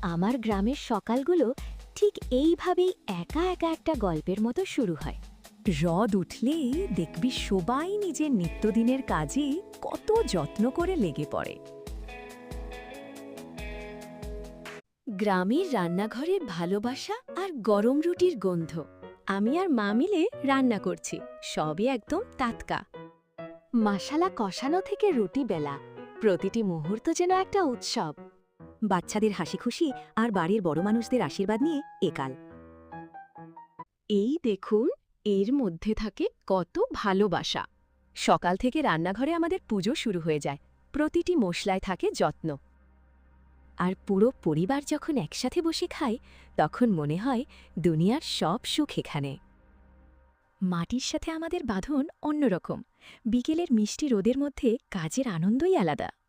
আমার গ্রামের সকালগুলো ঠিক এইভাবেই একা একা একটা গল্পের মতো শুরু হয়। রদ উঠলেই দেখবি সবাই নিজের নিত্যদিনের কাজে কত যত্ন করে লেগে পড়ে। গ্রামের রান্নাঘরে ভালোবাসা আর গরম রুটির গন্ধ। আমি আর মা মিলে রান্না করছি, সবই একদম টাটকা। মশালা কষানো থেকে রুটি বেলা, প্রতিটি মুহূর্ত যেন একটা উৎসব। বাচ্চাদের হাসি খুশি আর বাড়ির বড় মানুষদের আশীর্বাদ নিয়ে একাল। এই দেখুন, এর মধ্যে থাকে কত ভালোবাসা। সকাল থেকে রান্নাঘরে আমাদের পুজো শুরু হয়ে যায়, প্রতিটি মশলায় থাকে যত্ন। আর পুরো পরিবার যখন একসাথে বসে খায়, তখন মনে হয় দুনিয়ার সব সুখ এখানে। মাটির সাথে আমাদের বাঁধন অন্যরকম। বিকেলের মিষ্টি রোদের মধ্যে কাজের আনন্দই আলাদা।